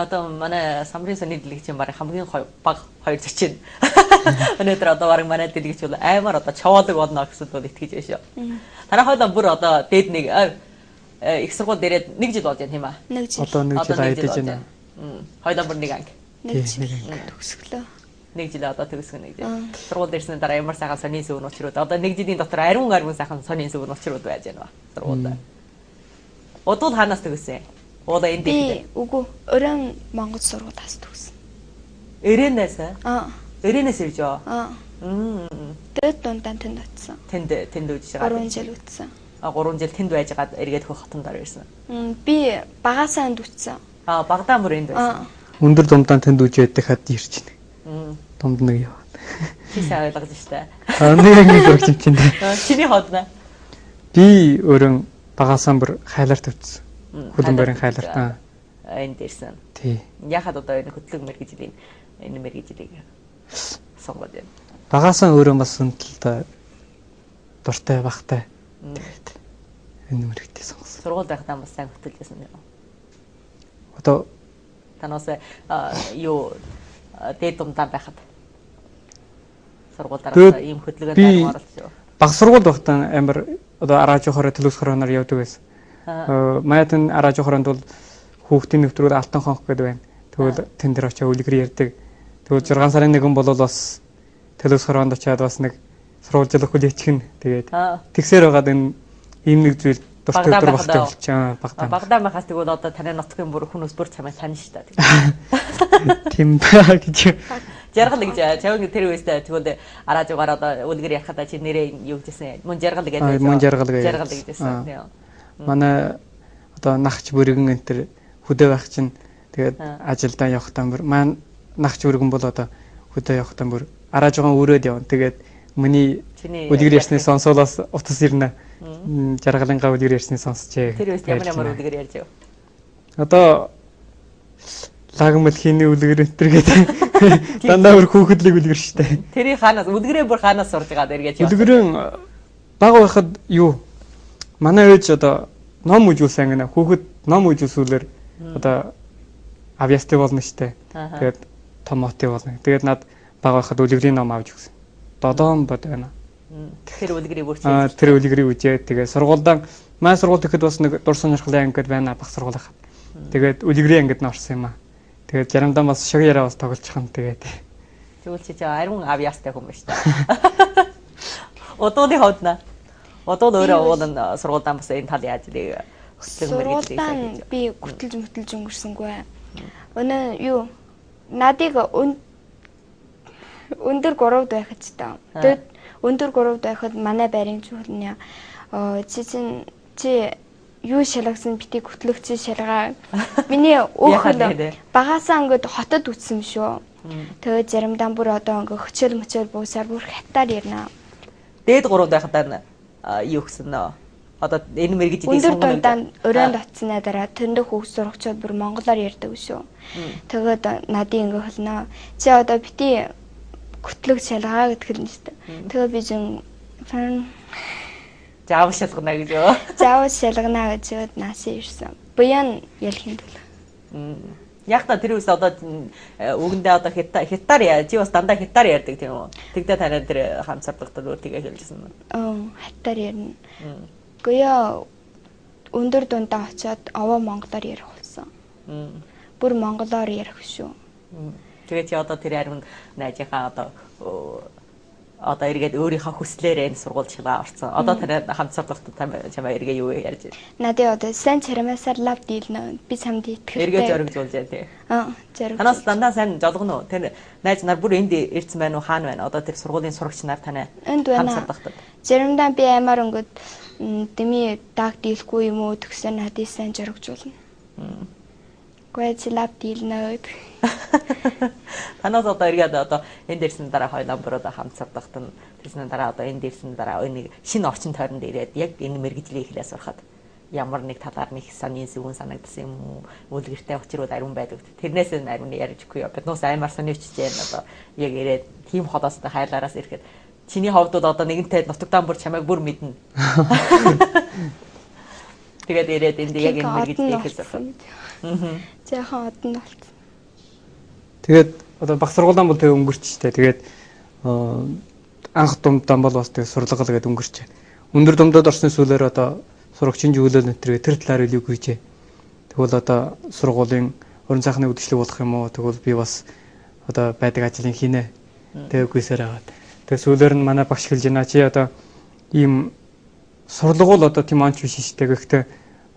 одоо манай самрын сони дэлгэцийн баг хамгийн баг 240. Өнөөдөр одоо баг манай дэлгэц бол аймаар одоо чаваалаг болно гэсэн бол итгэж байна шүү. Танай хойлоо бүр одоо дээд нэг их сургууль дээрээ 1 жил болж байна тийм аа. 1 жил. Одоо 1 жил айдаж байна. Хойлоо бүр 1 анги. 1 жил төгсглөө. 1 жил одоо төгсгөн 1 жил. Сургууль дээрсний дараа ямар сайхан сонин сүгэн учрууд одоо 1 жилийн дотор ариун сайхан сонин сүгэн учрууд байж байна ба. Сургуульд. Удал ханаас төгссөн? Уула энд дээр. Үгүй өрөөнд Монгол сургуулиас төгссөн. Эрээнээс? Эрээнээс ирж байгаа. Дээд дундаа тэнд очсон. Тэнд үжиж байгаа. 3 жил үтсэн. 3 жил тэнд байжгаад эргээд хөх хотонд орсон. Би багаасаа энд үтсэн. Багадаа мөр энд байсан. Өндөр думдаан тэнд үжээд хад ирж байна. Думд нэг яа. Чи сайн ойлгож штэ. Нэг өгч юм чинь. Чиний ходна. Би өрөн багаасаа бүр хайлаар тавьчихсан. Хүлэн барин хайлаар. Энд ирсэн. Тий. Яхад одоо энэ хөтлөг мэргэжлийн энэ мэргэжлийг сонгоод байна. Багаасаа өөрөө бас өнтөлд дуртай багтай. Тэгээд энэ мэрэгтэй сонгосон. Сургууль байхдаа бас сайн хөтөлжсэн юм. Одоо танаас юу дээд думдаа байхад сургуулиараа ийм хөтлөгөөнд оролцож шүү. Баг сургууль байхдаа амар одоо араа жохороо төлөвс хороноор явдаг байсан. Маятын араа жохоронд бол хүүхдийн нэвтрүүл алтан хонх гэдэг байна. Тэгвэл тэн дээр очиж үлгэр ярьдаг. Тэгвэл 6 сарын 1 бол бас төлөвс хороонд очиад бас нэг сурвалжлах хөл ячихна. Тэгээд тэгсээр байгаад энэ ийм нэг зүйл дуртай өдөр багтай болчихаа багтаа. Багтаа махаас тэгвэл одоо таны ноцгийн бүр хүмүүс бүр чамайг тань шүү дээ. Тийм баа гэж. Жаргал гэж чавг тэр үестэй тэгвэл араа жугаар одоо үлгэр ярихадаа чи нэрээ юу гэжсэн. Мөн жаргал гэж байсан. Мөн жаргал гэжсэн. Манай одоо нахч бүргэн энэ төр хөдөө байх чинь тэгээд ажилдаа явахдаа бүр маань нахч бүргэн бол одоо хөдөө явахдаа бүр араа жугаан өрөөд явна. Тэгээд миний үлгэр ярьсныг сонсоолоос утас ирнэ. Жаргалынгаа үлгэр ярьсныг сонсчээ. Тэр үест ямар үлгэр ярьж байгаа. Одоо лагмал хийний үлгэр энэ төр гэдэг дандаа бүр хүүхэдлэг үлгэр штэ. Тэрийг хаанаас үлгэрээ бүр хаанаас сурж байгаа дэргээд яваа. Үлгэрэн баг байхад юу манай ээж одоо ном үжүүлсэн гэнэ хүүхэд ном үжүүлсүүлэр одоо авьяастай болно штэ. Тэгээд томоти болно. Тэгээд над баг байхад үлгэрийн ном авч өгсөн. Додоон бод байна. Тэр үлгэрийг үрчээ. Тэр үлгэрийг үжээд тэгээд сургуульдаа манай сургууль ихэд бас нэг дур сонирхлын анги гэдэг байна баг сургууль хахад. Тэгээд үлгэрийн ангид нь орсон юм аа. Тэгээд заримдаа бас шог яраа бас тоглож хам тэгээд. Тэгвэл чи ариун авьяастай хүн байна штэ. Одооны ходна. Одоо өөрөө уулын сургуульдаа бас энэ тал яаж нэг хөтлөг мэргэжлээ. Би гүтэлж өнгөрсөнгүй. Өнөө юу надыг өндөр 3-д байхад та. Тэгээд өндөр 3-д байхад манай байрын чухалны чи юу шалгасан битгий хөтлөгч шалгаа. Миний өөхөл багаасаа ингээд хотод үтсэн шүү. Тэгээд заримдаа бүр одоо ингээд хөчөөл буусаар бүр хатаар ярина. Дээд 3-д байхад юу гэсэн нөө. Одоо энэ мэргэжлийн өндөр дундаа өрөөнд очсны дараа тэндээ хүүхд сурагчид бүр монголоор ярьдаг шүү. Тэгээд надын ингээ хэлнэ. Чи одоо бити хөтлөг шалгаа гэдэг хэлнэ шүү дээ. Тэгээд би зэн заавал шалгана гэж юу? Заавал шалгана гэж наасаа ирсэн. Буян ялхийн төлөө. Яг та тэр үс одоо үгэндээ одоо хятаар чи бас дандаа хятаар ярьдаг тийм үү? Тэгдэ танаа тэр хамсардагтад өөр тэгээ хэлжсэн. Хятаар ярина. Гүя өндөр дундаа очиод овоо монголоор ярих болсон. Бүр монголоор ярих шүү. Тэгээд чи одоо тэр харин найзынхаа одоо эргээд өөрийнхөө хүслээр энэ сургууль шалгаа орсон. Одоо танай хамсардагтад чамаа эргээ юу ярьж байна? Надад одоо сайн чарамасаар лав дийлнэ. Би самд итгэв. Эргээ зоригжуулж яа тий. Зориг. Танаас дандаа сайн жолгоно уу? Тэр найз нар бүр энд ирсэн байна уу? Хаана байна? Одоо тэр сургуулийн сурагч нар танай хамсардагтад. Заримдаа би аймаар өнгөд дэмий даг дийлэхгүй юм уу тэгсэн надад сайн зоригжуулна. Гүйж лав дийлнэ. Танаас одоо эргээд одоо энд ирсэн дараа хоёулаа бүр одоо хамсардагт нь тэрсэн дараа одоо энд ирсэн дараа нэг шинэ орчин тойронд ирээд яг энэ мэргэжлийн эхлээ сурахад ямар нэг талаар нэг санийн сүгэн санагдсан юм уу? Үлгэртэй очрууд ариун байдаг. Тэрнээс нь ариун ярьж өгөхгүй юу? Биднээс аймаар сонирчж байна одоо яг ирээд тийм ходоостой хайлаараас ирэхэд чиний ховдод одоо нэгэнтэй нутагдаан бүр чамайг бүр мэднэ. Тэгээд ирээд энд яг энэ мэрэгжлийнхээ сурах. Жаахан одон болт. Тэгээд одоо баг сургуулийн бол тэг өнгөрчтэй. Тэгээд анх думдсан бол бас тэг сурлагал гэдэг өнгөрч. Өндөр думдад орсны сүүлээр одоо сурагчийн зөвлөл нэтэр тэр талаар илүү гүйжээ. Тэгвэл одоо сургуулийн уран сайхны үдшилэг болох юм уу? Тэгвэл би бас одоо байдаг ажлын хийнэ. Тэгвгүйсээр аваад. Тэгээд сүүлээр нь манай багш хэлж байна. Чи одоо ийм сурлагуул одоо тийм онч биш шүү дээ. Гэхдээ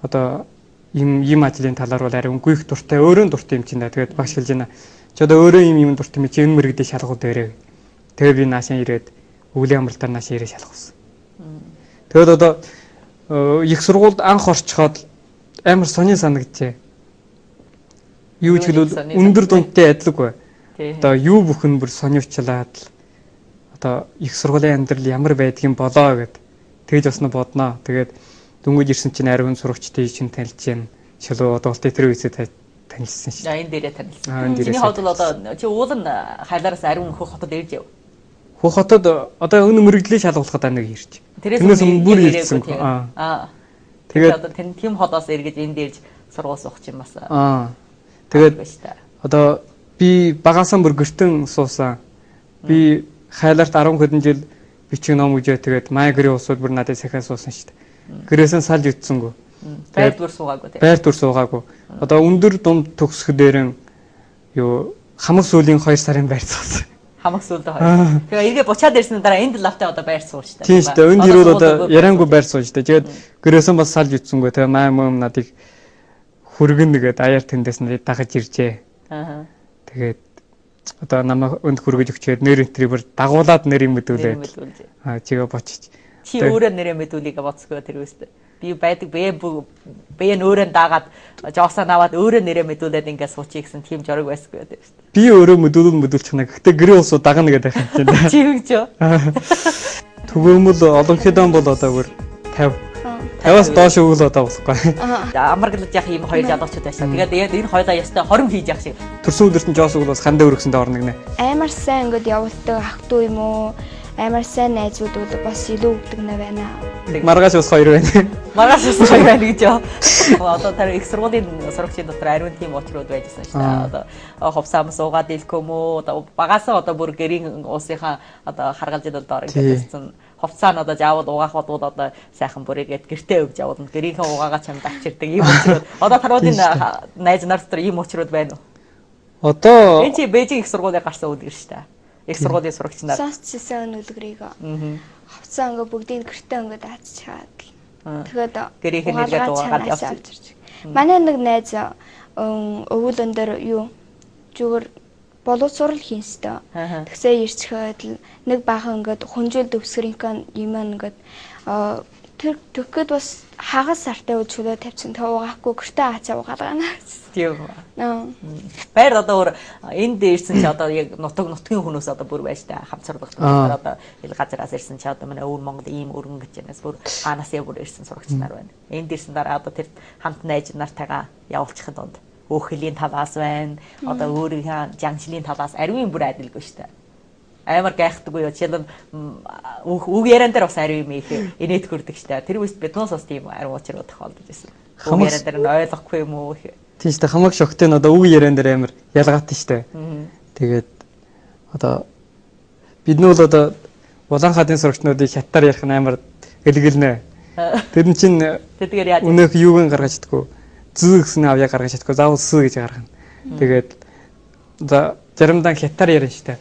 одоо ийм ажлын талаар бол ариун гүйх дуртай, өөрөө дуртай юм чинь да. Тэгээд багш хэлж байна. Чи одоо өөрөө ийм дуртай юм чи энэ мэрэгдээ шалгуу дээрээ. Тэгээд би наашаа ирээд өвлийн амралтаар наашаа ирээд шалгуулсан. Тэгээд одоо их сургуульд анх орчиход амар сонин санагджээ. Юу ч хэлвэл өндөр дундтай адилгүй. Одоо юу бүхэн бүр сонирчлаад одоо их сургуулийн амьдрал ямар байдгийг болоо гэд тэгж бас бодноо. Тэгээд дөнгөж ирсэн чинь ариун сурагчдын чинь танилж байна. Шилүү одоо тэр үесээ танилцсан шүү. За энэ дээрээ танилцсан. Чиний хувьд бол одоо чи уул нь хайлаараас ариун хөх хотод ирж яв. Хөх хотод одоо өнө мөрөгдлөө шалгуулахад нэг ирж. Тэрнээс бүр ирсэн. Тэгээд одоо тийм хотоос эргэж энд ирж сургууль суух чинь бас. Тэгээд одоо би багасаа бүр гэртэн суусан. Би хайлаарт 10 хэдэн жил бичиг ном үжээ тэгээд майгрын усууд бүр надад сахиа суусан шүү дээ. Гэрээсэн салж үтсэнгүү. Байр дүр суугаагүй тийм. Байр дүр суугаагүй. Одоо өндөр дунд төгсөх дээрэн юу хамаг сүүлийн 2 сарын байр суусан. Хамаг сүүлдээ 2. Тэгээ эргээ бучаад ирсэн дараа энд лавтаа одоо байр сууж та. Тийм шүү дээ. Энд ирвэл одоо яриангүй байр сууж та. Тэгээд гэрээсэн бас салж үтсэнгүү. Тэгээ маа мөм надыг хүргэн нэгээд аяар тэндээс надад дагаж иржээ. Тэгээд одоо намайг өнд хүргэж өгчөөд нэр энтрибер дагуулад нэрийг мэдүүлээд чигээ бочиж. Чи өөрөө нэрээ мэдүүлэгээ боцгоо тэр үстэй. Би байдаг бэ өөрөө даагаад жоосоо наваад өөрөө нэрээ мэдүүлээд ингээд суучих гэсэн тийм жорог байсгүй байдаг шүү дээ. Би өөрөө мэдүүлчих нэ. Гэхдээ гэрээ усуу дагна гэдэг юм чинь. Чи юу ч. Түгээмэл олон хэдэн бол одоо бүр 50-аас доош өгөл одоо болохгүй. Амаргалж яах юм хоёр залуучууд байсан. Тэгээд энэ хоёлаа ястай хором хийж яах шиг. Төрсөн өдөрт нь жоос өгөл бас хандаа өргөсөндөө орно гинэ. Амар сайн ингээд явуулдаг ах トゥ юм уу? Амар сайн найзууд бол бас илүү өгдөг нэ байна. Маргааш бас хоёр байна. Маргааш бас хоёр байна гэж яа. Одоо тэр их сургуулийн сурагчийн дотор ариун тийм уучрууд байжсэн шүү дээ. Одоо ховсаамс уугаад илэх юм уу? Одоо багасаа одоо бүр гэрийн уусынхаа одоо харгалзад одоо ингэсэн хувцаа нь одоо заавал угаах бол одоо сайхан бүрийгээд гэртээ өгж явуулна. Гэрийнхээ угаагаа чамд авчирдаг ийм уучрууд. Одоо таруудын найз нар дотор ийм уучрууд байна уу? Одоо энэ чи Бээжин их сургуулийн гарсан үлгэр шүү дээ. Их сургуулийн сурагч нар. Сонсчихсан үлгэрийг. Хувцаа ингээ бүгдийг гэртээ ингээ даацчихад. Тэгээд гэрийнхээ нэргээ угаагаад явчих. Манай нэг найз өвөлөн дээр юу зүгээр боловсрол хийнстэй. Тэгсээ ирчгээд нэг баахан ингээд хүнжил өвсгөрийнхээ юм ингээд тэр төгөөд бас хагас сартай үжиглээ тавьчихсан. Тэг угаахгүй гэртээ хаацаа угаалгана. Тийм. Баяр одоо энд ирсэн чи одоо яг нутгийн хүмүүс одоо бүр байж та хамцарлах одоо ил газараас ирсэн чи одоо манай өвөр Монгол ийм өргөн гэж янаас бүр хаанаас бүр ирсэн сурагч нар байна. Энд ирсэн дараа одоо тэр хамт найз нартайгаа явуулчихад донд өөхлийн талаас байна. Одоо өөрийнхөө жанчны талаас ариун бүр адилгүй шүү дээ. Амар гайхдаггүй юу. Жишээлбэл үг яран дээр бас ариун юм их инээд хүрдэг шүү дээ. Тэр үст биднээс бас тийм ариун уучрууд тохиолдож байсан. Үг яран дээр нь ойлгохгүй юм уу их. Тийм шүү дээ. Хамаг шогтой нь одоо үг яран дээр амар ялгаатай шүү дээ. Тэгээд одоо бид нь бол одоо улаан хадын сурагчнуудыг хятаар ярих нь амар гэлгэлнэ. Тэр нь чинь тэдгээр яаж өнөөх юуг гаргаж чаддгүй. Зүү гэсэн авьяа гаргаж чаддгүй. Заавал сүү гэж гаргана. Тэгээд за заримдаа хятаар ярина шүү дээ.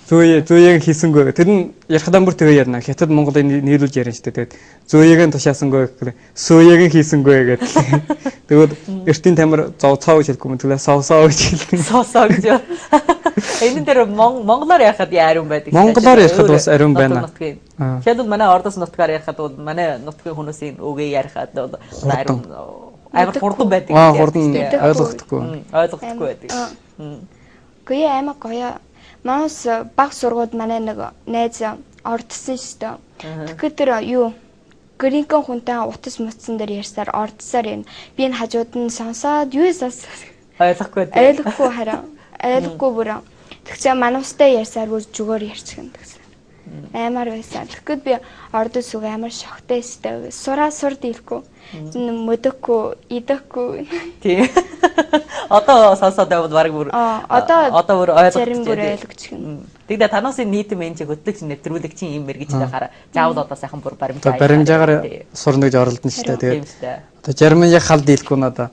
Зөөяг хийсэнгүй. Тэр нь ярихдаа бүр тэгээ ярина. Хятад Монголыг нийлүүлж ярина шүү дээ. Тэгээд зөөяг нь тушаасангүй гэхээр сөөяг нь хийсэнгүй гэдэг. Тэгвэл эртний тамир цоо гэж хэлэхгүй юм. Тэгвэл соосоо гэж хэлнэ. Соосоо гэж. Энэ дээр монголоор ярихад ариун байдаг. Монголоор ярихад бас ариун байна. Жишээлбэл манай ордос нутгаар ярихад бол манай нутгийн хүмүүсийн үгээ ярихад бол ариун амар хурдан байдаг. Хурдан ойлгохдоггүй. Ойлгохдоггүй байдаг. Гүй амар гоё. Манус баг сургууд манай нэг найз ордсон шүү дээ. Тэгэхээр тэр юу гэрийнхэн хүнтэй утас мутсан дээр ярьсаар ордсоор юм. Би энэ хажууд нь сонсоод юу ойлгохгүй. Ойлгохгүй хараа. Ойлгохгүй бүр. Тэгсэн манустай ярьсаар бүр зүгээр ярьчихна гэсэн. Аймаар байсан. Тэгэхэд би ордон сүг амар шоктой өстэй. Сур дийлэхгүй. Мөдөхгүй, идэхгүй. Тийм. Одоо сонсоод байвал баг бүр одоо бүр ойлгож байна. Тэгвэл танаас нийтэм энэ хөтлөгч нэвтрүүлэгчийн юм мэрэгч байхаар заавал одоо сайхан бүр баримжаагаар сурна гэж оролдсон шүү дээ. Тэгээд одоо Жермен яг хал дийлэхгүй надаа.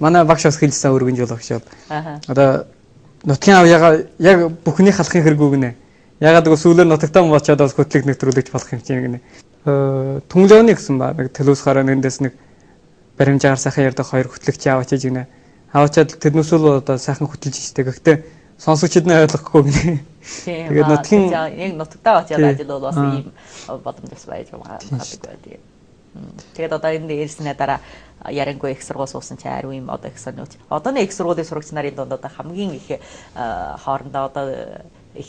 Манай багш бас хэлсэн өргөн жол багш. Одоо нутгийн авьяага яг бүхний халахын хэрэг үгнэ. Ягаад гэвэл сүүлээр нутагтаа мочоод бас хөтлөг нэвтрүүлэгч болох юм чинь гинэ. Түнлөөний гэсэн ба нэг төлөөс хараа нэндээс нэг баримжаагаар сайхан ярдах хоёр хөтлөгч аваач гэж гинэ. Аваачаад тэрнээс л одоо сайхан хөтлж штэ. Гэхдээ сонсогчид нь ойлгохгүй гинэ. Тэгээд нутгийн яг нутагтаа очиад ажил бол бас ийм боломж бас байж магадгүй. Тэгээд одоо энэ ирснээр дараа Ярингуй их сургууль суусан чи ариу юм одоо их сониуч. Одооны их сургуулийн сурагч нарын донд одоо хамгийн их хоорондоо одоо их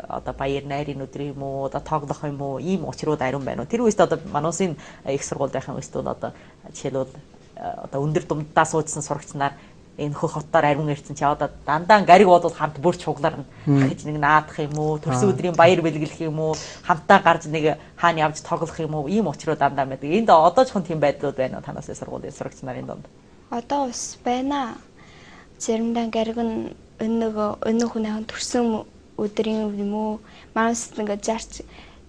одоо баяр найрын өдөр юм уу одоо тоглох юм уу ийм учрууд ариун байна уу. Тэр үест одоо мануусын их сургууль байх юм эсвэл одоо жишээлбэл одоо өндөр думдаа суужсан сурагч нар энэ хөх хотоор ариун ирсэн чи одоо дандаа гариг бодвол хамт бүр чугларна. Гэж нэг наадах юм уу, төрсөн өдрийн баяр бэлгэлэх юм уу, хамтаа гарч нэг хаана явж тоглох юм уу, ийм учруу дандаа байдаг. Энд одоо ч хүн тийм байдлууд байна уу танаас сургуулийн сурагч нарын донд? Одоо бас байна. Заримдаа гариг нь өнөө хүн төрсөн өдрийн юм уу, манаас ингээд жaalч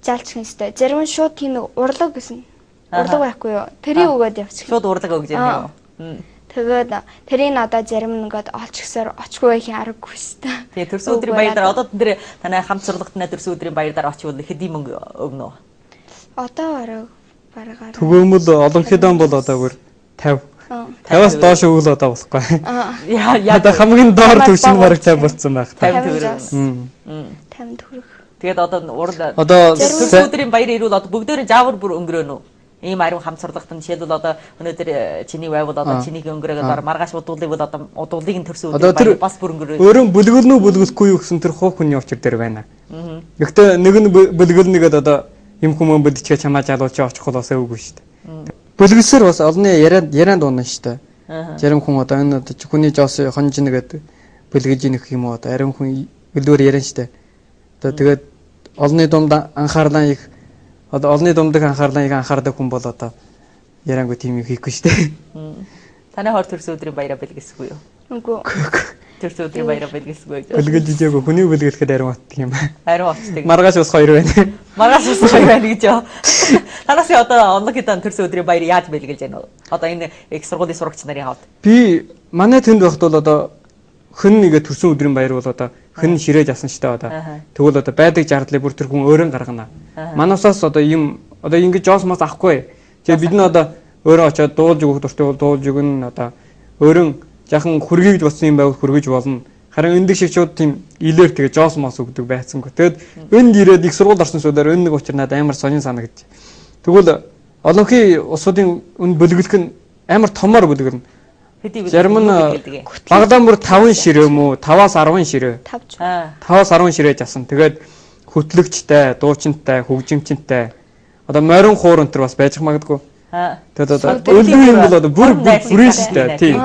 хэвчтэй. Зарим нь шууд тийм нэг урлаг гэсэн. Урлаг байхгүй юу? Тэрийг өгөөд явчих. Шууд урлаг өгж юм уу? Тэгээд тэрийг одоо зарим нэгэд олчихсоор очгүй байхын аргагүй шүү дээ. Тэгээ төрсөн өдрийн баяр дараа одоо тэр танай хамт сурлагтнаа төрсөн өдрийн баяр дараа очивол хэдий мөнгө өгнө үү? Одоо бараг төгөөмөл олон хэдэн бол одоо бүр 50. 50-аас доош өгөл одоо болохгүй. Яа одоо хамгийн доор төвшин бараг 50 болцсон байх. 50 төгрөг. Тэгээд одоо төрсөн өдрийн баяр ирвэл одоо бүгдээрээ жаавар бүр өнгөрөөнө үү? Ийм ариун хамт сурлагтанд жишээлбэл одоо өнөөдөр чиний байвал одоо чинийг өнгөрөөгээд маргааш удуулыг бол одоо удуулыг нь төрсөн өдөр бас бүр өнгөрөө. Өөрөн бүлгэлнүү бүлгэлгүй юу гэсэн тэр хуух хүний очир дээр байна. Гэхдээ нэг нь бүлгэлнэгээд одоо юм хүмүүс бүдчихээ чамаа жалуулж очих бол бас өвгүй шүү дээ. Бүлгэлсээр бас олны ярианд унаа шүү дээ. Зарим хүн одоо энэ хүний жоос хонж нэгээд бүлгэж ийнэх юм уу одоо ариун хүн өлөөр ярина шүү дээ. Одоо тэгээд олны дунд анхаарлаа их одоо олны думдаг анхаарлаа анхаардаг хүн бол одоо яриангүй тийм юм хийхгүй шүү дээ. Танай хор төрсөн өдрийн баяраа бэлгэсгүй юу? Үгүй. Төрсөн өдрийн баяраа бэлгэсгүй. Бэлгэж ижээгүй хүний бэлгэлэхэд ариун утдаг юм байна. Ариун утдаг. Маргааш ус 2 байна. Маргааш ус 2 байна гэж яа. Танаас одоо онлог хэдэн төрсөн өдрийн баяр яаж бэлгэлж байна вэ? Одоо энэ их сургуулийн сурагч нарын хавьд. Би манай тэнд байхад бол одоо хэн нэгэ төрсөн өдрийн баяр бол одоо хэн ширээж авсан штэ одоо. Тэгвэл одоо байдаг жардлыг бүр тэр хүн өөрөө гаргана. Манасаас одоо ийм одоо ингэж жоос мас авахгүй. Тэгээ бид нь одоо өөрөө очиод дуулж өгөх дуртай бол дуулж өгнө одоо өөрөө жахан хүргийж болсон юм байвал хүргэж болно. Харин эндэг шигчүүд тийм илээр тэгээ жоос мас өгдөг байцсангүй. Тэгэд энд ирээд их сургууль орсон сүүлээр энэ нэг учир надад амар сонин санагдчих. Тэгвэл олонхий улсуудын үн бүлгэлэх нь амар томоор бүлгэлнэ. Зарим нь багадаа бүр 5 ширээ юм уу 5-аас 10 ширээ. 5-аас 10 ширээж асан. Тэгээд хөтлөгчтэй, дуучинтай, хөгжимчинтэй. Одоо морин хуур өнтер бас байж магадгүй. Тэгээд одоо өлөө юм бол одоо бүр шүү дээ. Тийм.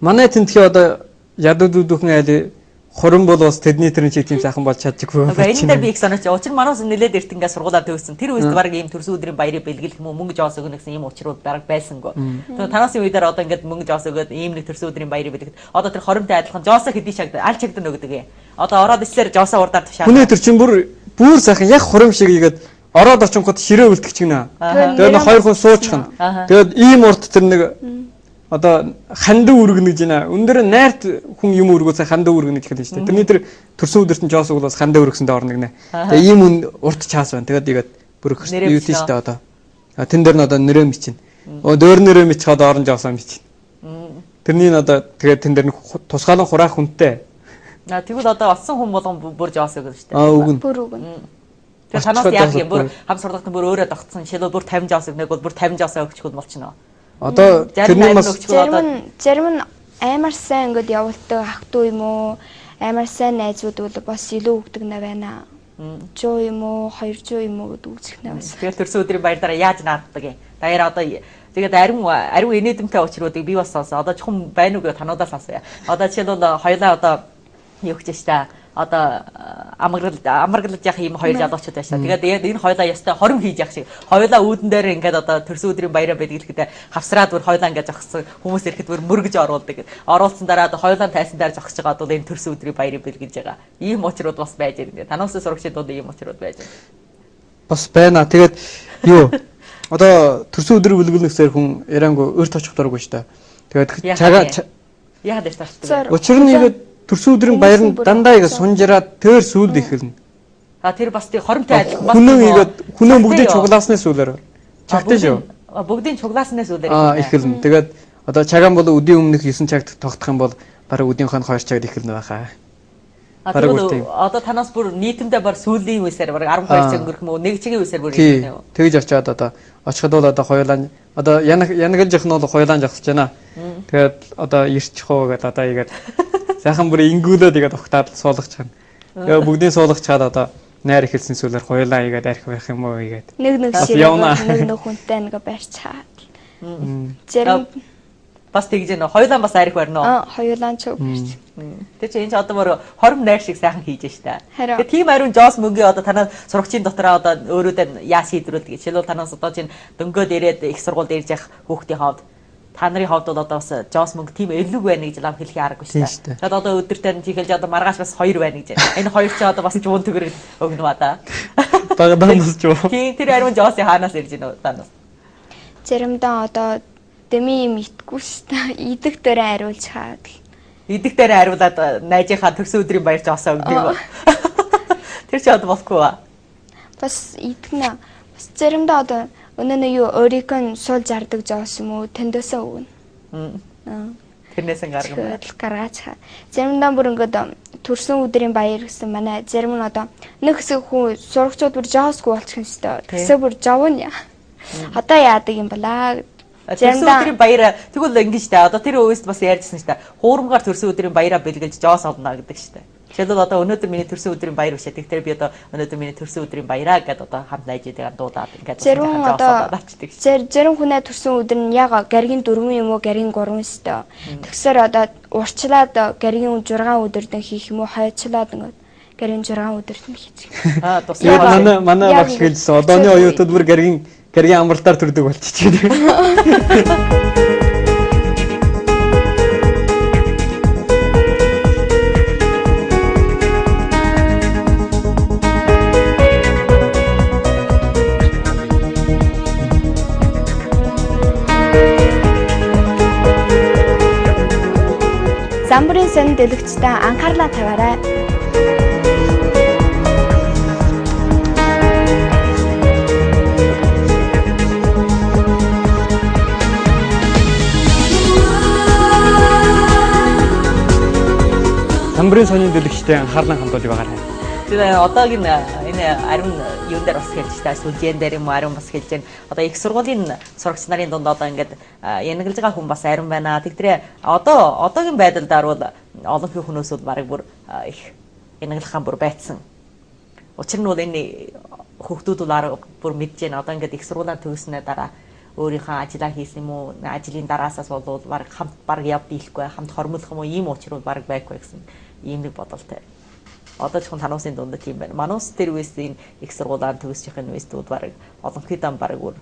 Манай тентхээ одоо ядуудуудын айл хорон бол бас тэдний тэрэн чиг тийм сайхан болж чадчихгүй. Энэ дээр би их санаач. Учир нь манаас нэлээд эрт ингээ сургуулаар төвсөн. Тэр үест баг ийм төрсөн өдрийн баярыг бэлгэлэх юм уу мөнгө жоос өгнө гэсэн ийм учрууд бараг байсангүй. Тэгээд танаас үе дээр одоо ингээд мөнгө жоос өгөөд ийм нэг төрсөн өдрийн баярыг бэлгэхэд одоо тэр хоромтой адилхан жоосоо хэдий чагд аль чагд нь өгдөг юм. Одоо ороод ичлэр жоосоо урдаар тушаа. Хүний тэр чинь бүр сайхан яг хором шиг игээд ороод очингод ширээ үлдэх чинь. Тэгээд нэг хоёр хүн суучихна. Тэгээд ийм урт тэр нэг одоо хандив үргэнэ гэж байна. Өндөр найрт хүн юм үргөөсөө хандив үргэнэ гэж хэлсэн шүү дээ. Тэрний тэр төрсөн өдөрт нь жоос уул бас хандив үргэсэндээ орно гинэ. Тэгээ ийм үн урт чаас байна. Тэгээд игээд бүр юу тийш дээ одоо. Тэн дээр нь одоо нэрээ мичин. Дөөр нэрээ мичхад орон жоосоо мичин. Тэрний нь одоо тэгээд тэн дээр нь тусгаалan хураах хүнтэй. Тэгвэл одоо олсон хүн болгон бүр жоос өгнө шүү дээ. Өгнө. Бүр өгнө. Тэгээд танаас яг юм бүр хам сургалтын бүр өөрөө тогтсон. Жишээлбэл бүр 50 жоос өгнөг бол бүр 50 жоосоо өгчихгүй болчихно. Одоо тэрний бас зарим нь амар сайн ингээд явуулдаг ах トゥ юм уу амар сайн найзууд бол бас илүү өгдөг нэ байна. 100 юм уу 200 юм уу гэдэг үзэх нэ бас. Тэгээд төрсөн өдрийн баяр дараа яаж нааддаг юм. Даяар одоо тэгээд ариун инээдэмтэй учруудыг би бас сонсоо. Одоо чухам байна уу гэж тануудаас асууя. Одоо жишээлбэл хоёлаа одоо юу гэж штэ. Одоо амаргалж явах ийм хоёр залуучууд байсан. Тэгээд энэ хоёлаа ястай хором хийж явах шиг. Хоёлаа үүдэн дээр ингээд одоо төрсөн өдрийн баяраа байдаг гэхэд хавсраад бүр хоёлаа ингээд зогссон хүмүүс ирэхэд бүр мөргөж оруулдаг. Оруулсан дараа хоёлаа тайсан дээр зогсож байгаа бол энэ төрсөн өдрийн баярыг бэлгэж байгаа. Ийм учрууд бас байж байгаа. Танаас сурагчдууд ийм учрууд байж байгаа. Бас байна. Тэгээд юу одоо төрсөн өдрийг бүлгэлнэсээр хүн ярангу өрт очих дурггүй шүү дээ. Тэгээд чагаа яагаад гэж таашдаг. Учир нь ихэд төрсөн өдрийн баяр нь дандаа игээ сунжираад тэр сүүлд ихэлнэ. Тэр бас тий хоромтой адилхан. Хүнөө бүгдийг чуглааснаас сүүлээр. Чагтай шүү. Бүгдийг чуглааснаас сүүлээр ихэлнэ. Тэгээд одоо чагаан бол өдийн өмнөх 9 цагт тогтох юм бол бараг өдийнхөө 2 цагт ихэлнэ байхаа. Одоо танаас бүр нийтэмдээ бар сүүлийн үеэр бараг 12 цаг өнгөрөх мө 1 цагийн үеэр бүр ихэлнэ. Тэгж очиод одоо очиход бол одоо хоёулаа одоо янагалжих нь бол хоёулаа жагсаж байна. Тэгээд одоо ирчих уу гэдээ одоо игээд сайхан бүр ингүүлээд игээд огтаад суулгах чана. Яа бүгдийн суулгах чаад одоо найр ихэлсэн сүлээр хоёулаа игээд арх байх юм уу игээд. Нэг ширээ нэг хүнтэй нэг барьцаад. Зэрэг бас тэгж нэ хоёулаа бас арх барьно. Хоёулаа ч барьц. Тэг чи энэ ч одоо мөр хором найр шиг сайхан хийж штэ. Тэгээ тийм ариун Жос мөнгө одоо танаа сурагчийн дотроо одоо өөрөөдөө яа шийдвэрлэдэг гэж. Жишээлбэл танаас одоо чинь дөнгөөд ирээд их сургуульд ирж явах хүүхдийн хавьд та нарын хавьд бол одоо бас Жос мөнгө тийм элэг байна гэж лам хэлхий аргагүй штэ. Тэгээд одоо өдөртөө тийхэлж одоо маргааш бас 2 байна гэж. Энэ хоёр ч одоо бас жуун төгрөг өгнө ба та. Багадаас жуу. Тийм тэр ариун Жосын хаанаас ирж байна танаас. Зэрэмдээ одоо дэми юм итгүй штэ. Идэх дээрээ хариулж хаад. Идэх дээрээ хариулаад найжийнхаа төрсөн өдрийн баяр Жосоо өгдөг үү? Тэр ч одоо болохгүй ба. Бас идэгнэ. Бас зэрэмдээ одоо өнөө нь юу өөрийнхөө суул зардаг Жос юм уу тэндээсээ өгнө. Тэрнээс гаргаач. Зэрэмдээ бүр ингээд төрсөн өдрийн баяр гэсэн манай зарим нь одоо нэг хэсэг хүн сурагчууд бүр Жосгүй болчих юм шүү дээ. Тэсээ бүр жовно. Одоо яадаг юм балаа. Төрсөн өдрийн баяраа тэгвэл ингэж та одоо тэр өвөст бас ярьжсэн шүү дээ. Хуурамгаар төрсөн өдрийн баяраа бэлгэлж Жос олно гэдэг шүү дээ. Жишээлбэл одоо өнөөдөр миний төрсөн өдрийн баяр биш. Тэгэхээр би одоо өнөөдөр миний төрсөн өдрийн баяраа гэдээ одоо хамт найзуудаа дуудаад ингээд зарим хүнээ төрсөн өдөр нь яг гаригийн 4 юм уу гаригийн 3 шүү дээ. Тэгсээр одоо урчлаад гаригийн 6 өдөрдөн хийх юм уу хойчлаад ингээд гаригийн 6 өдөрдөн хийчих. Тусаа манай багш хэлсэн одооны оюутууд бүр гаригийн амралтаар төрдөг болчихчих. Замбарын сонин дэлгэцтэй анхаарлаа тавиарай. Замбарын сонин дэлгэцтэй анхаарлаа хандуулж байгаарай. Тэгээ одоогийн энэ ариун юун дээр бас хэлж та сүлжээн дээр юм ариун бас хэлж байна. Одоо их сургуулийн сурагч нарын дунд одоо ингээд янаглаж байгаа хүн бас ариун байна. Тэгтрээ одоогийн байдлаар бол олон хүмүүс бол барыг бүр их янаглахаа бүр байцсан. Учир нь бол энэ хүүхдүүд бол бүр мэдж байна. Одоо ингээд их сургуулаа төгснөө дараа өөрийнхөө ажлаа хийсэн юм уу? Ажлын дараасаас бол барыг хамт барыг явд дийлэхгүй, хамт хормуулах юм уу? Ийм учрууд барыг байхгүй гэсэн ийм нэг бодолтой. Одоо ч хүн тануусын дунд тийм байна. Манус тэр үеэс энэ их сургуулаа төгсөхийн үеэсдүүд барыг олонхийдөө барыг бүр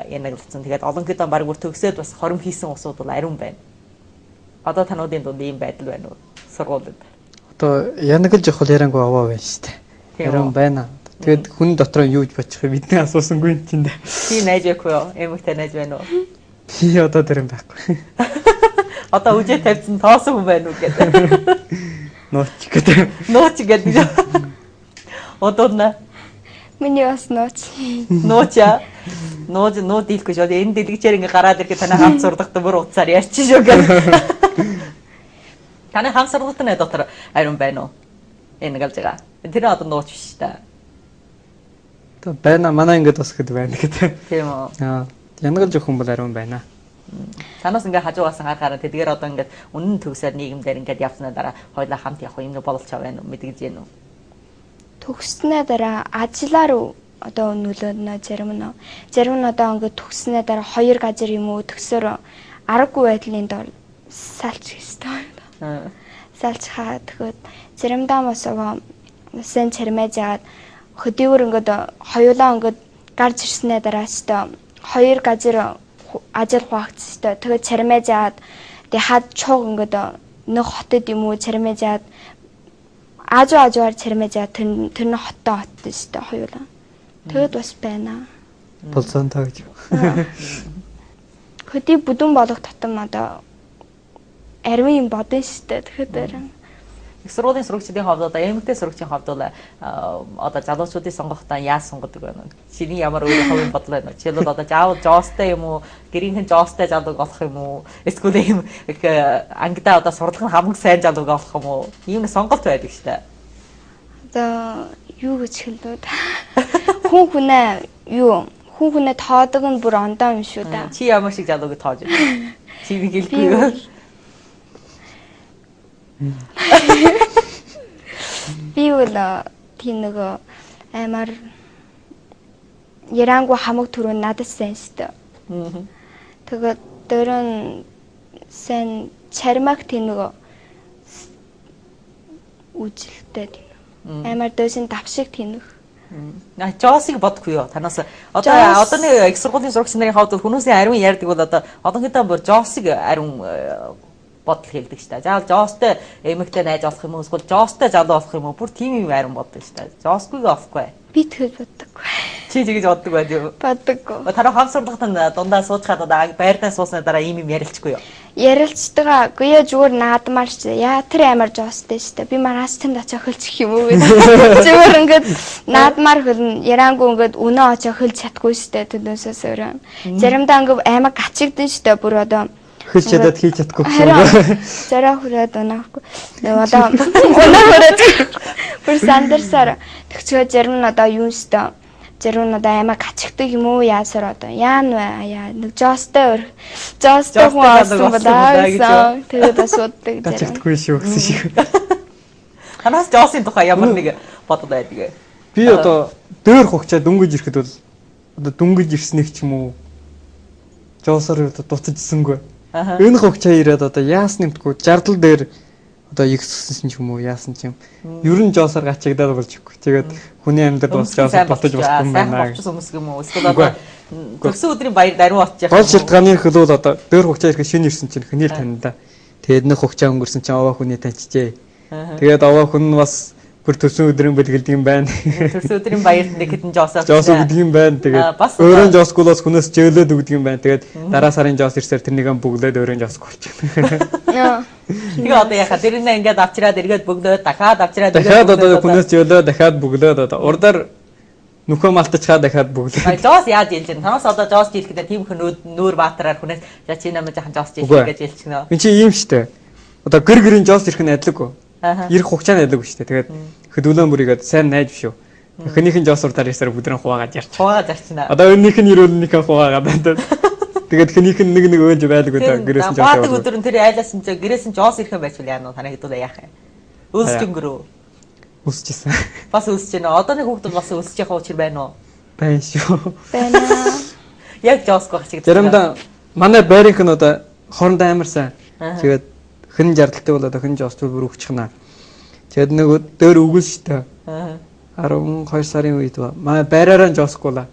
янаглацсан. Тэгээд олонхийдөө барыг бүр төгсөөд бас хором хийсэн усуд бол ариун байна. Одоо тануудын дунд ийм байдал байна уу? Сургуулиуд. Одоо янаглаж явах яриангүй аваа байна шүү дээ. Ариун байна. Тэгээд хүн дотроо юу гэж бодчих вэ? Бидний асуусангүй юм чинь дээ. Тийм найз байхгүй юу? Эмэгтэй найз байна уу? Би одоо тэр юм байхгүй. Одоо үжээ тавьсан тоосон хүн байна уу гэдэг. Нууч гэдэг. Одоо нэ. Миний бас нууч. Нууча. Нуу дийлэхгүй шүү. Энэ дэлгэчээр ингээ гараад ирэхэд танай хамт сурдагт бүр уцаар ярьчих шүү гэх. Танай хамт сурдагтны дотор ариун байна уу? Энэ галж байгаа. Тэр одоо нууч биш та. Тэ байна. Манай ингээд бас гэдэг байна гэдэг. Тийм үү. Янгалж өгөх хүн бол ариун байна. Танаас ингээ хажуугаас харахаараа тэдгээр одоо ингээд үнэн төгсөөр нийгэмдэр ингээд явснаа дараа хоёулаа хамт явах юм болж байгаа юм мэдгэж гэнэ үү? Төгснөө дараа ажлаар одоо нөлөөнө зарим нь одоо ингээд төгснөө дараа 2 газар юм уу төгсөөр аргагүй байдлын дор салж хийсэн. Салж хаа тэгэхэд заримдаа бас сэн чармэж яагаад хөдийвөр ингээд хоёулаа ингээд гарч ирснээр дараа өстө хоёр газар ажил хуваагдсан өстө тэгээд чармэж яагаад тэг хад чуг ингээд нэг хотод юм уу чармэж яагаад аажуугаар чармэж яагаад тэр нь хоттой өстө хоёулаа тэгээд бас байна. Болцсон таа гэж. Хөдий бүдүүн болох татам одоо арвин юм бодно шүү дээ. Тэгэхээр их сургуулийн сурагчдын хувьд одоо эмэгтэй сурагчийн хувьд бол одоо залуучуудыг сонгохдоо яаж сонгодог вэ? Чиний ямар өөр хувийн бодол байна вэ? Жишээлбэл одоо заавал жоостой юм уу? Гэрийнхэн жоостой залууг олох юм уу? Эсвэл ийм ангидаа одоо сурлагын хамгийн сайн залууг олох юм уу? Ийм сонголт байдаг шүү дээ. Одоо юу гэж хэлдэг? Хүн хүнээ тоодог нь бүр ондоо юм шүү дээ. Чи ямар шиг залууг тоож байна? Чи би гэлгүй юу? Би бол тийм нөгөө амар ярангу хамаг түрүү надад сайн шүү дээ. Тэгээд дөрөн сайн чармаг тийм нөгөө үжилтэй тийм. Амар дэсэн давшиг тийм нэг. Жоосыг бодохгүй юу? Танаас одоо нэг их сургуулийн сурагч нарын хувьд хүмүүсийн ариун ярьдаг бол одоо одонхойдоо бүр жоосыг ариун бодол хэлдэг шүү дээ. Заавал жоостой эмэгтэй найз олох юм уу? Эсвэл жоостой залуу олох юм уу? Бүр тийм юм ариун боддог шүү дээ. Жоосгүйг олохгүй. Би тэгж боддоггүй. Чи тэгж боддог байд юу? Боддоггүй. Тараа хам сурлагтанд дундаа суучгаад одоо байртаа суусны дараа ийм юм ярилцчихгүй юу? Ярилцдаг. Гүйе зүгээр наадмаар ч яа тэр амар жоостой шүү дээ. Би манаас тэнд очиж хөлчих юм уу гэдэг. Зүгээр ингээд наадмаар хөлн ярангу ингээд өнөө очиж хөлж чадахгүй шүү дээ. Төдөөсөө сөрөн. Заримдаа ингээд амар гачигдэн шүү дээ. Бүр одоо хөлж чадаад хийж чадахгүй. Зараа хүрээд унаахгүй. Одоо өнөө хүрээд бүр сандарсаар тэгчээ зарим нь одоо юу шүү дээ. Зарим нь одоо аймаг гачигдаг юм уу яасаар одоо яан вэ яа нэг жоостой хүн олсон болоо гэсэн. Тэгээд асуудаг зарим. Гачигдахгүй шүү гэсэн шиг. Ханаас жоосын тухай ямар нэг бодол байдаг вэ? Би одоо дөр хугачаа дөнгөж ирэхэд бол одоо дөнгөж ирснэг ч юм уу жоосоор дуцажсангүй. Энэ хугачаа ирээд одоо яасан нэмтгүй жардал дээр одоо ихссэн ч юм уу яасан ч юм. Ер нь жоосоор гачигдаад болж өгөхгүй. Тэгээд хүний амьдрал бас жоосоор ботож болохгүй юм байна. Болчихсон хүмүүс юм уу? Эсвэл одоо төгсөн өдрийн баяр даруй очиж гол шалтгааны хөл бол одоо дөр хугачаа ирэхэд шинэ ирсэн чинь хөнөөл таньда. Тэгээд нэг хугачаа өнгөрсөн чинь аваа хүний таньчжээ. Тэгээд аваа хүн нь бас бүр төсөн өдрийн бэлгэлдэг юм байна. Төсөн өдрийн баярт нэг хэдэн жоосоо өгдөг юм байна. Тэгээд өөрөө жоосгүй бас хүнээс жөөлөөд өгдөг юм байна. Тэгээд дараа сарын жоос ирсээр тэрнийг бүглээд өөрөө жоосгүй болчихно. Тэгээ одоо яхаа тэрнээ ингээд авчираад эргээд бөглөөд дахиад авчираад дахиад одоо хүнээс жөөлөө дахиад бөглөөд одоо урдаар нөхөө малтачхаа дахиад бөглөөд. Жоос яаж ялж байна? Танаас одоо жоос жилгэдэ тийм хүн нүүр баатараар хүнээс за чи намайг жахан жоос жилж гэж ялчихнаа. Энд чи ийм штэ. Одоо гэр гэрийн жоос ирэх нь адилгүй. Ирэх хугацаа нь адилгүй штэ. Тэгээд хөдөлгөөн бүрийгээд сайн найж биш үү? Хөнийхэн жоос урдаар ирсээр бүдрэн хуваагаад ярьчих. Хуваагаад зарчна. Одоо өннийх нь ирүүлнийхэн хуваагаад байна. Тэгээд хөнийх нь нэг өөнж байлгүй да гэрээс нь жоос. Баадаг өдөр нь тэр айлаас нь гэрээс нь жоос ирэх юм байцвал яа нь танаа хэдүүлээ яах юм. Өсчөнгөрөө. Өсчихсэн. Бас өсөж байна. Одоо нэг хүүхдүүд бас өсөж явах учир байна уу? Байна шүү. Байна. Яг жоосгүй хачиг. Заримдаа манай байрынх нь одоо хоорондоо амар сайн. Тэгээд хэн жардалтай бол одоо хэн жоос бүр өгчихнаа. Тэгээд нэг дөр өгөл штэ. 12 сарын үед манай байраараа жоосгүйла.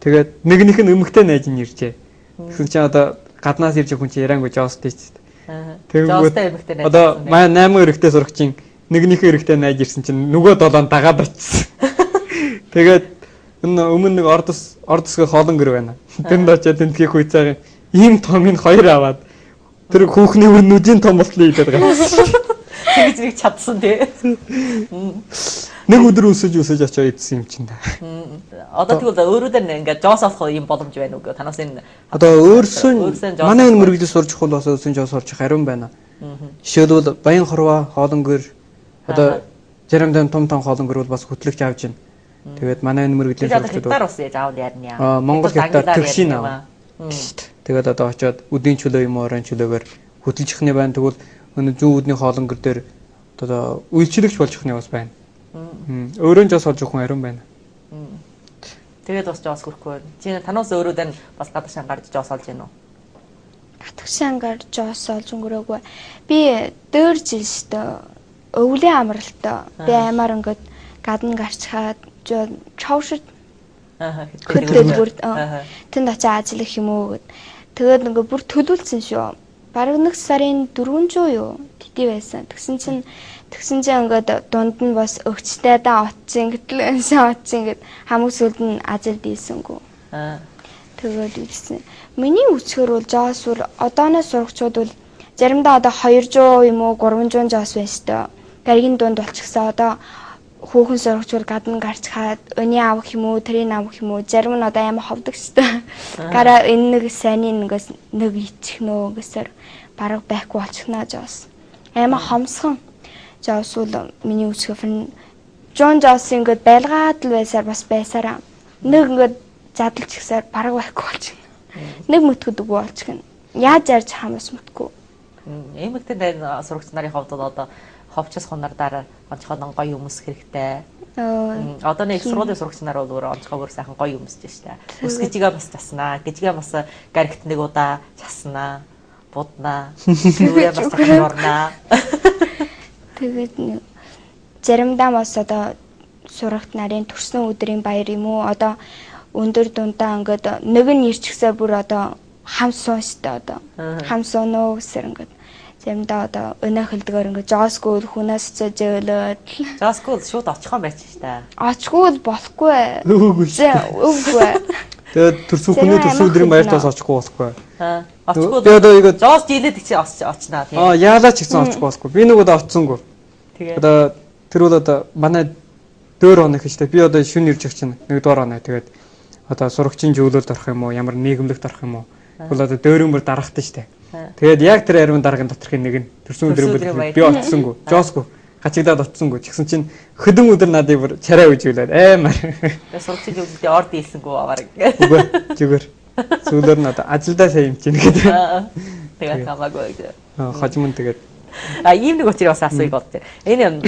Тэгээд нэгнийх нь өмгтэй найз нь иржээ. Тэгсэн чинь одоо гаднаас ирж хүн чинь яриангүй жоостэй ч. Тэгээд одоо манай 8 эрэгтэй сурагчийн нэгнийхээ эрэгтэй найз ирсэн чинь нөгөө 7 дагаад очсон. Тэгээд энэ өмнө нэг ордосгоо хоолон гэр байна. Тэнд очиад тентхий хүйцээ ийм томыг 2 аваад тэр хүүхний нүдийн том болтлоо идээд гацсан. Тэгж нэг чадсан тий. Нэг өдөр өсөж очоо идсэн юм чинь да. Одоо тэгвэл өөрөөр нь ингээд жоос олох юм боломж байна уу? Танаас энэ одоо өөрсөн манай энэ мөрөглөж сурж хул бас өөрсөн жоос орчих хариун байна. Жишээлбэл баян хорвоо хоолон гэр одоо заримдаа том хоолон гэр бол бас хөтлөгч авж байна. Тэгээд манай энэ мөрөглөж сурч хятаар бас яаж аавал ярина. Монгол хятаар төгшин аваа. Тэгээд одоо очиод үдийн чөлөө юм орон чөлөөгөр хөтлөжихний байна. Тэгвэл өнөө зүүн үдний хоолон гэр дээр одоо үйлчлэгч болчихны бас байна. Өөрөө жоос олж өгөх хариун байна. Тэгээд бас жоос хүрхгүй. Чи танаас өөрөө дан бас гадагшаа гарч жоос олж гэнэ үү? Гадагшаа гарч жоос олж өнгөрөөгүй. Би дөр жил штэ өвлийн амралтай. Би аймаар ингээд гадна гарчхаад чавшид хөдөлгөөр тэнд очиж ажиллах юм уу гэд. Тэгээд ингээ бүр төлүүлсэн шүү. Бараг 1 сарын 400 юу тэтий байсан. Тэгсэн чинь ингээд дунд нь бас өгчтэй даа отсон гэтлэнсэн отсон гэд хамгийн сүүлд нь ажил дийлсэнгүү. Тэгээд үзсэн. Миний үцгээр бол жоос бол одооноос сурагчууд бол заримдаа одоо 200 юм уу 300 жоос байна шүү дээ. Гаригийн дунд болчихсон одоо хүүхэн сурагчвал гадна гарч хаад өний авах юм уу тэрийг авах юм уу зарим нь одоо амар ховдөг шүү дээ. Гараа энэ нэг сайн нэгээс нэг ичих нөө гэсээр бараг байхгүй болчихнаа жоос. Амар хомсхон. Жоос бол миний үсгээр Джон Джос ингээд байлгаад л байсаар бас байсараа нэг ингээд задлж ихсээр бараг байхгүй болчихно. Нэг мөтгөд үгүй болчихно. Яаж ярьж хамаас мөтгөө. Эмэгтэй сурагч нарын хувьд одоо ховчос хонардаар онцгойн гоё өмс хэрэгтэй. Одоо нэг сургуулийн сурагч нар бол өөрөө онцгойгоор сайхан гоё өмсөж штэ. Ус гिजигээ бас таснаа. Гिजигээ бас гарагт нэг удаа часнаа. Буднаа. Юурэ бас орнаа. Тэгээд заримдаа бас одоо сурагт нарын төрсөн өдрийн баяр юм уу одоо өндөр дундаа ингээд нэг нь ирчихсээ бүр одоо хам суун штэ одоо хам сууноо гэсэр ингээд заримдаа одоо өнөө хөлдгөр ингээд жоскул хүнээс зөөлөөд жоскул шууд очих юм байч штэ. Очгүй болохгүй. Үгүй. Үгүй. Тэгээд төрсөн өдрийн баяртаас очихгүй болохгүй. Очихгүй. Би одоо игээд жос жилээд чи очнаа тийм. Яалаач гэсэн очихгүй болохгүй. Би нэг удаа очсонгүй. Одоо тэр бол одоо манай дөр онох гэжтэй. Би одоо шүн ирж өгч чинь нэг доор оноо. Тэгээд одоо сурагчийн зөвлөлд орох юм уу, ямар нийгэмлэгт орох юм уу? Бол одоо дөөрөн бүр дарахтай штэ. Тэгээд яг тэр ариун даргын доторхын нэг нь төрсөн өдрийн баяр би очсонгүй. Жосгүй. Гачигдаад очсонгүй. Тэгсэн чинь хөдөн өдөр надыг бүр чараа үжүүлээд амар. Тэгээд сурагчийн зөвлөлтөд орд ийсэнгүү аваар. Үгүй. Зүгээр. Сүүлээр нь одоо ажилдаа сайн юм чинь гэдэг. Тэгээд хамаагүй. Хожимон тэгээд ийм нэг учраас бас асууя бодчих. Энэ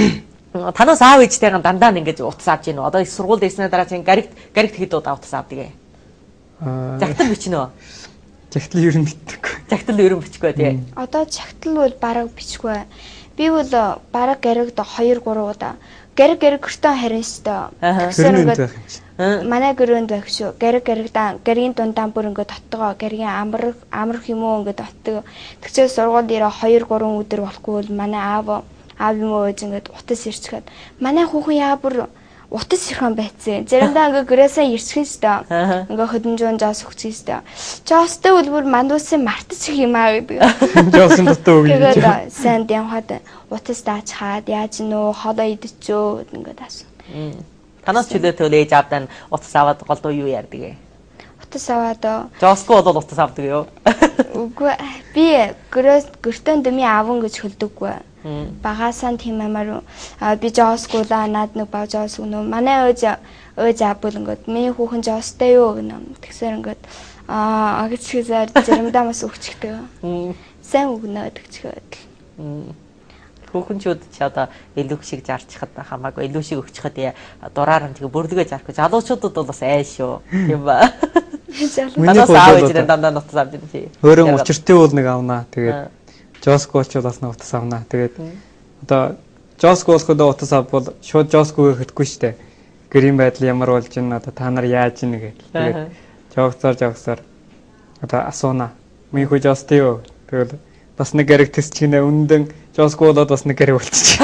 танаас аав ээжтэйгээ дандаа ингэж утас авч гинөө. Одоо сургууль дэснээ дараа чинь гаригт хэд удаа утас авдаг ээ. Жагтал бичнэ үү? Жагтал ер нь бичдэггүй. Жагтал ер нь бичихгүй тий. Одоо жагтал бол бараг бичихгүй. Би бол бараг гаригт 2 3 удаа гариг гэртээ харин штэ. Тэгсэр ингээд манай гэрээнд байх шүү. Гаригдаа гаригийн дундаа бүр ингээд тоттгоо гаригийн амрах юм уу ингээд тоттгоо. Тэгчээ сургууль дээр 2 3 өдөр болохгүй бол манай аав юм уу ингээд утас ирчгээд манай хүүхэн яа бүр утас ирхэн байцсан. Заримдаа ингээд гэрээсээ ирчихэн штэ. Ингээд хөдөн жон жаас өгчих штэ. Жостой бол бүр мандуусын мартчих юм аа гэдэг. Жосын дотоо үг юм. Тэгээд сайн дэмхад утас даачхаад яаж нөө холоо идчихөө ингээд асуу. Танаас чөлөө төөл ээж авдан утас аваад голдуу юу ярьдаг ээ? Утас аваад Жоско бол утас авдаг юу? Үгүй би гэртэн дэми аван гэж хөлдөггүй. Багасаа тийм амар би Жоскуула над нэг баг Жос өгнө. Манай ээж аабул ингээд миний хүүхэн Жостой юу гэнэ. Тэгсээр ингээд агчгизаар заримдаа бас өгчихдэг. Сайн өгнө тэгчгээд. Хүүхэнчүүд ч одоо илүү шиг зарчихад хамаагүй илүү шиг өгчөхөд дураар нь тэгээ бөрлөгөө зарах. Залуучуудад бол бас айш шүү. Тийм ба. Танаас аав ээжээ дандаа нутас авч ирнэ чи. Өөрөө учиртай бол нэг авнаа. Тэгээд Жоскуулч бас нэг утас авнаа. Тэгээд одоо Жоскуулход утас авбал шууд Жоскууг хэдгүй штэ. Гэрийн байдал ямар болж ин одоо та нар яаж ийн гэдэг. Тэгээд жогсоор одоо асууна. Миний хүү Жостой юу? Тэгээд бас нэг гариг төсчихнэ үндэн Жоскуулаад бас нэг гариг болчих.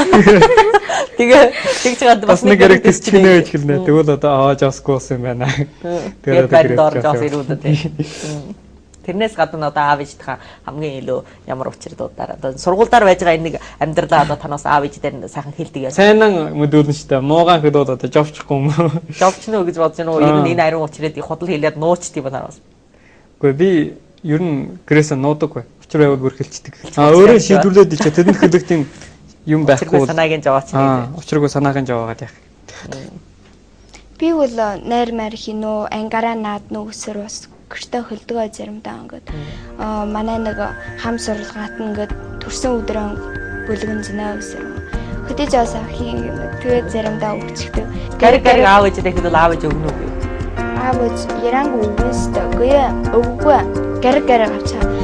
Тэгээ тэгж гад бас нэг гариг төсчихнэ гэж хэлнэ. Тэгвэл одоо Жоскуус юм байна. Тэгээд барьдаар Жос ирүүдэд. Тэрнээс гадна одоо аав ээжтэй хамгийн илүү ямар учир дуудаар одоо сургуульдаар байж байгаа энэ нэг амьдралаа одоо танаас аав ээжтэй сайхан хэлдэг яа. Сайнан мэдүүлнэ шүү дээ. Муугаан хэд одоо жовчихгүй юм. Жовчно гэж бодож байна уу? Ер нь энэ ариун учрыг худал хэлээд нуучт юм банаас. Үгүй би ер нь гэрээсээ нуудаггүй. Учир байвал бүр хэлцдэг. Өөрөө шийдвэрлээд ичээ тэдэнд хэлэх тийм юм байхгүй. Санаагийн жаваач нэ. Учиргүй санаагийн жаваагаад яах. Би бол найр мар хийнөө ангаараа наад нүгсэр бас гэртээ хөлдгөө заримдаа ингээд манай нэг хам сургалгаат нь ингээд төрсөн өдрөө бүлгэн зинаа гэсэр. Хөдөж бас ахын тэгээд заримдаа өгчихдэг. Гариг аав ээжтэй хэд бол аав ээж өгнө үү? Аав ээж яранг өгнөстэй. Үгүй өггүй. Гариг авчаа.